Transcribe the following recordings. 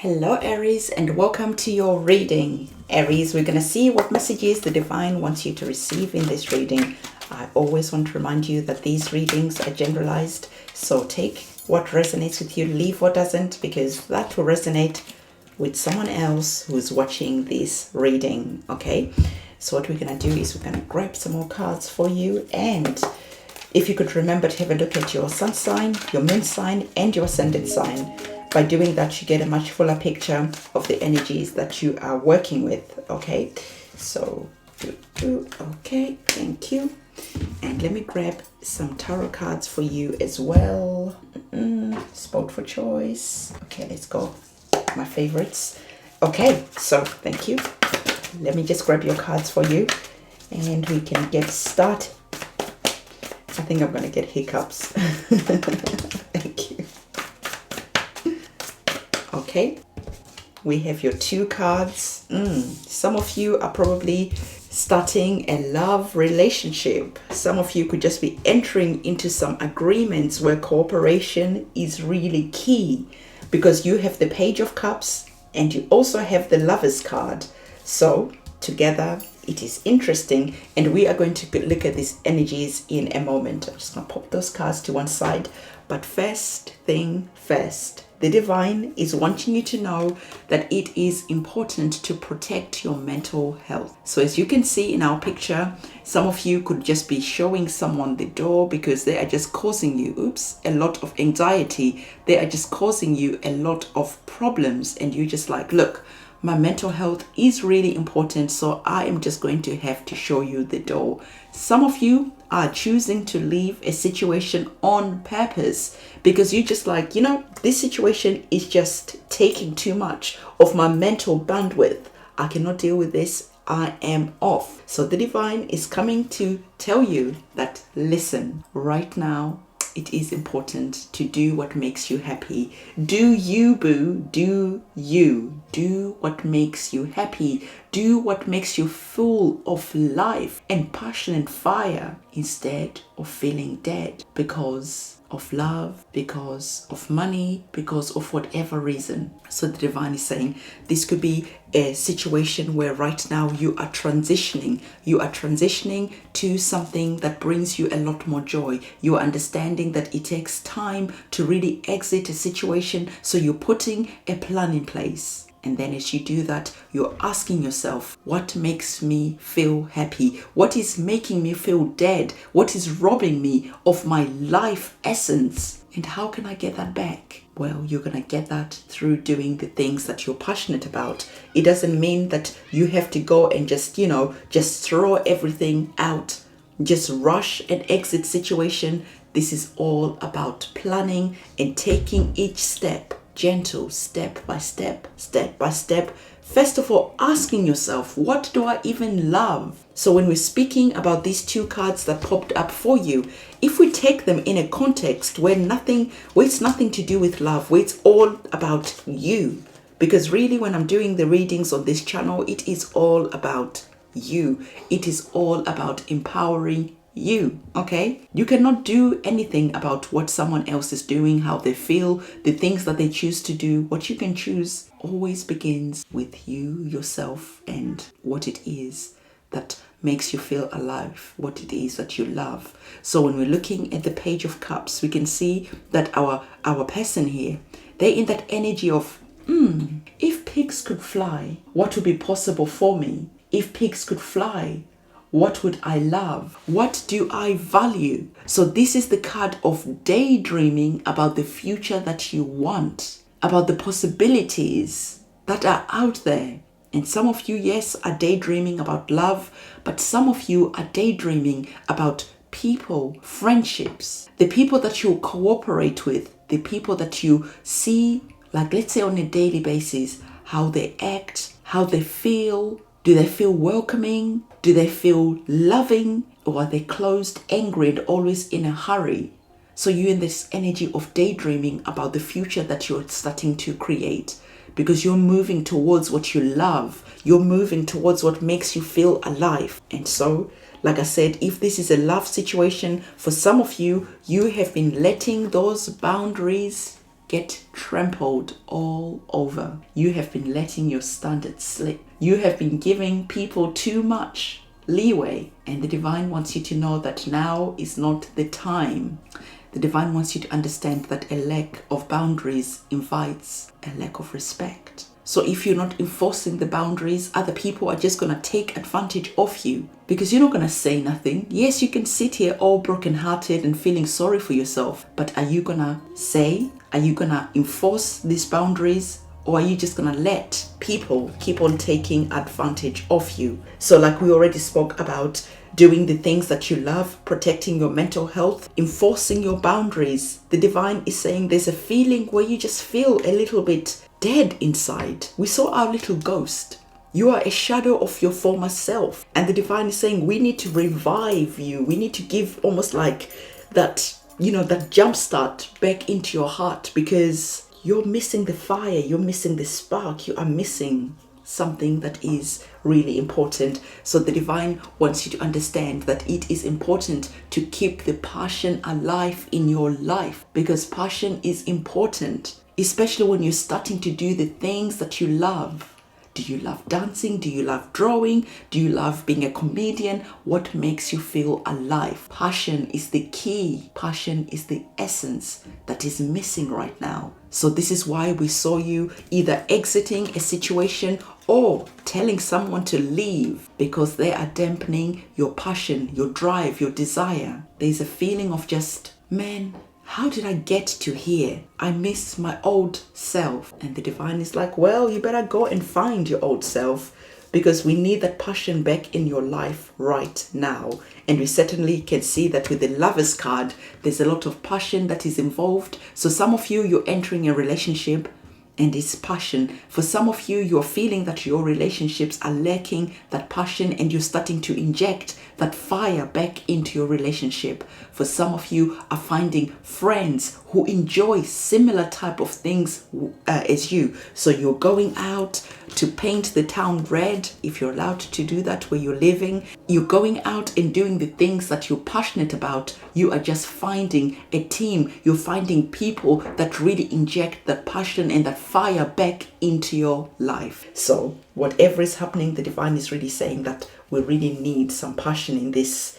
Hello Aries, and welcome to your reading. Aries, we're going to see what messages the divine wants you to receive in this reading. I always want to remind you that these readings are generalized, so take what resonates with you, leave what doesn't, because that will resonate with someone else who's watching this reading. Okay, so what we're going to do is we're going to grab some more cards for you, and if you could remember to have a look at your sun sign, your moon sign, and your ascendant sign. By doing that, you get a much fuller picture of the energies that you are working with. Okay, so okay, thank you. And let me grab some tarot cards for you as well. Spot for choice. Okay, let's go. My favorites. Okay, so thank you. Let me just grab your cards for you and we can get started. I think I'm going to get hiccups. Thank you. Okay, we have your two cards. Some of you are probably starting a love relationship. Some of you could just be entering into some agreements where cooperation is really key, because you have the Page of Cups and you also have the Lover's card. So together it is interesting, and we are going to look at these energies in a moment. I'm just going to pop those cards to one side. But first thing first, the divine is wanting you to know that it is important to protect your mental health. So as you can see in our picture, some of you could just be showing someone the door because they are just causing you, a lot of anxiety. They are just causing you a lot of problems, and you just like, look, my mental health is really important, so I am just going to have to show you the door. Some of you are choosing to leave a situation on purpose because you just like, this situation is just taking too much of my mental bandwidth. I cannot deal with this. I am off. So the divine is coming to tell you that, listen, right now, it is important to do what makes you happy. Do you, boo. Do you. Do what makes you happy. Do what makes you full of life and passion and fire, instead of feeling dead because of love, because of money, because of whatever reason. So the divine is saying this could be a situation where right now you are transitioning to something that brings you a lot more joy. You are understanding that it takes time to really exit a situation, so you're putting a plan in place. And then as you do that, you're asking yourself, what makes me feel happy? What is making me feel dead? What is robbing me of my life essence? And how can I get that back? Well, you're going to get that through doing the things that you're passionate about. It doesn't mean that you have to go and just throw everything out, just rush and exit situation. This is all about planning and taking each step. Gentle, step by step. First of all, asking yourself, what do I even love? So when we're speaking about these two cards that popped up for you, if we take them in a context where it's nothing to do with love, where it's all about you, because really when I'm doing the readings on this channel, it is all about you. It is all about empowering you. Okay, you cannot do anything about what someone else is doing, how they feel, the things that they choose to do. What you can choose always begins with you, yourself, and what it is that makes you feel alive, what it is that you love. So when we're looking at the Page of Cups, we can see that our person here, they're in that energy of if pigs could fly, what would be possible for me? If pigs could fly, what would I love? What do I value? So this is the card of daydreaming about the future that you want, about the possibilities that are out there. And some of you, yes, are daydreaming about love, but some of you are daydreaming about people, friendships, the people that you cooperate with, the people that you see, like let's say on a daily basis, how they act, how they feel. Do they feel welcoming? Do they feel loving? Or are they closed, angry, and always in a hurry? So you're in this energy of daydreaming about the future that you're starting to create, because you're moving towards what you love. You're moving towards what makes you feel alive. And so, like I said, if this is a love situation, for some of you, you have been letting those boundaries get trampled all over. You have been letting your standards slip. You have been giving people too much leeway, and the divine wants you to know that now is not the time. The divine wants you to understand that a lack of boundaries invites a lack of respect. So if you're not enforcing the boundaries, other people are just going to take advantage of you because you're not going to say nothing. Yes, you can sit here all brokenhearted and feeling sorry for yourself, but are you going to say? Are you going to enforce these boundaries? Or are you just going to let people keep on taking advantage of you? So like we already spoke about, doing the things that you love, protecting your mental health, enforcing your boundaries. The divine is saying there's a feeling where you just feel a little bit dead inside. We saw our little ghost. You are a shadow of your former self. And the divine is saying we need to revive you. We need to give almost like that, that jump start back into your heart, because you're missing the fire, you're missing the spark, you are missing something that is really important. So the divine wants you to understand that it is important to keep the passion alive in your life, because passion is important, especially when you're starting to do the things that you love. Do you love dancing? Do you love drawing? Do you love being a comedian? What makes you feel alive? Passion is the key. Passion is the essence that is missing right now. So this is why we saw you either exiting a situation or telling someone to leave, because they are dampening your passion, your drive, your desire. There's a feeling of just, man, how did I get to here? I miss my old self. And the divine is like, well, you better go and find your old self, because we need that passion back in your life right now. And we certainly can see that with the Lovers card, there's a lot of passion that is involved. So some of you, you're entering a relationship and it's passion. For some of you, you're feeling that your relationships are lacking that passion, and you're starting to inject that fire back into your relationship. For some of you are finding friends who enjoy similar type of things as you. So you're going out to paint the town red, if you're allowed to do that where you're living. You're going out and doing the things that you're passionate about. You are just finding a team. You're finding people that really inject that passion and that fire back into your life. So whatever is happening, the divine is really saying that we really need some passion in this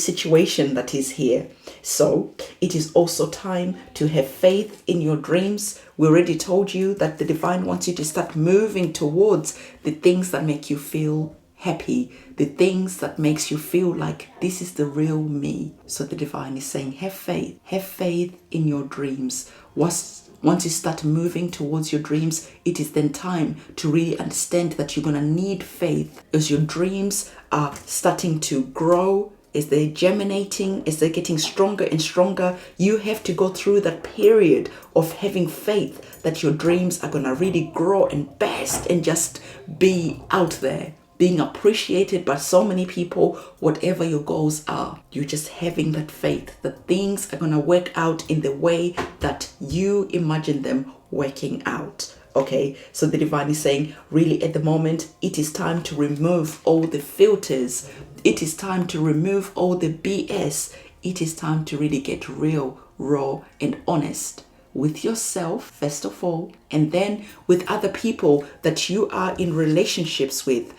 situation that is here. So it is also time to have faith in your dreams. We already told you that the divine wants you to start moving towards the things that make you feel happy, the things that makes you feel like this is the real me. So the divine is saying, have faith in your dreams. Once you start moving towards your dreams, it is then time to really understand that you're going to need faith as your dreams are starting to grow, as they're germinating, as they're getting stronger and stronger. You have to go through that period of having faith that your dreams are going to really grow and burst and just be out there, being appreciated by so many people, whatever your goals are. You're just having that faith that things are going to work out in the way that you imagine them working out. Okay, so the divine is saying, really at the moment, it is time to remove all the filters. It is time to remove all the BS. It is time to really get real, raw, and honest with yourself, first of all, and then with other people that you are in relationships with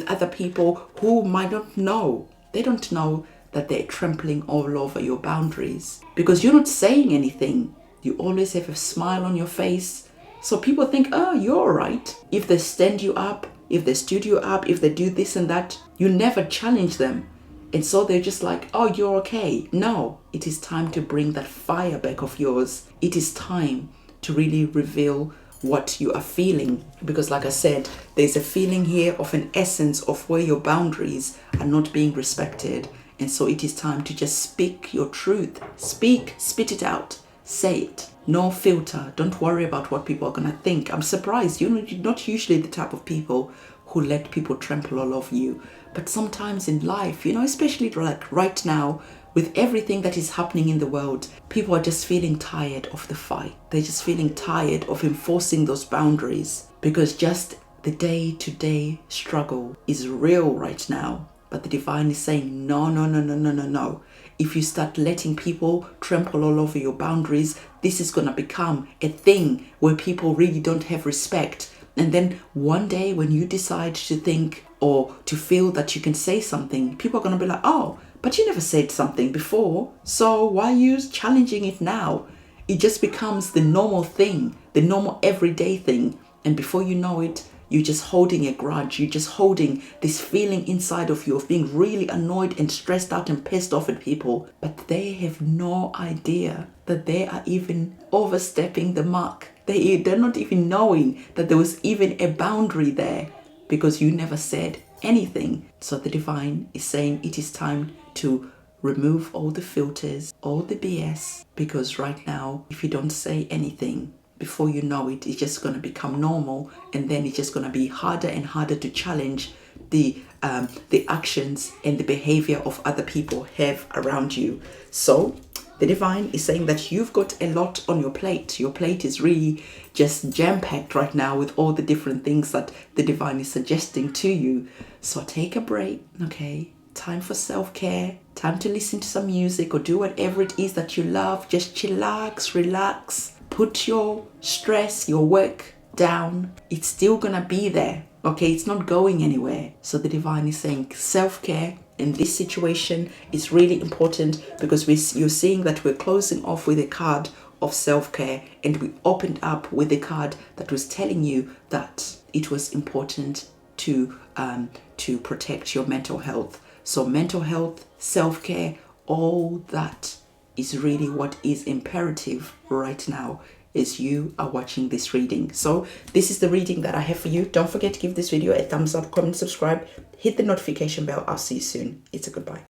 other people who might not know. They don't know that they're trampling all over your boundaries because you're not saying anything. You always have a smile on your face. So people think, oh, you're all right. If they stand you up, if they stood you up, if they do this and that, you never challenge them. And so they're just like, oh, you're okay. No, it is time to bring that fire back of yours. It is time to really reveal what you are feeling. Because like I said, there's a feeling here of an essence of where your boundaries are not being respected. And so it is time to just speak your truth. Speak, spit it out, say it. No filter. Don't worry about what people are going to think. I'm surprised. You're not usually the type of people who let people trample all over you. But sometimes in life, especially like right now, with everything that is happening in the world, people are just feeling tired of the fight. They're just feeling tired of enforcing those boundaries because just the day-to-day struggle is real right now. But the divine is saying, no. if you start letting people trample all over your boundaries, this is going to become a thing where people really don't have respect. And then one day when you decide to think or to feel that you can say something, people are going to be like, oh, but you never said something before, so why are you challenging it now? It just becomes the normal thing, the normal everyday thing. And before you know it, you're just holding a grudge. You're just holding this feeling inside of you of being really annoyed and stressed out and pissed off at people. But they have no idea that they are even overstepping the mark. They're not even knowing that there was even a boundary there because you never said anything. So the divine is saying it is time to remove all the filters, all the BS, because right now, if you don't say anything, before you know it, it's just going to become normal, and then it's just going to be harder and harder to challenge the actions and the behavior of other people have around you. So the divine is saying that you've got a lot on your plate. Your plate is really just jam-packed right now with all the different things that the divine is suggesting to you. So take a break, okay? Time for self-care, time to listen to some music or do whatever it is that you love. Just chillax, relax. Put your stress, your work down. It's still gonna be there, okay? It's not going anywhere. So the divine is saying self-care in this situation is really important because you're seeing that we're closing off with a card of self-care, and we opened up with a card that was telling you that it was important to protect your mental health. So mental health, self-care, all that is really what is imperative right now as you are watching this reading. So this is the reading that I have for you. Don't forget to give this video a thumbs up, comment, subscribe, hit the notification bell. I'll see you soon. It's a goodbye.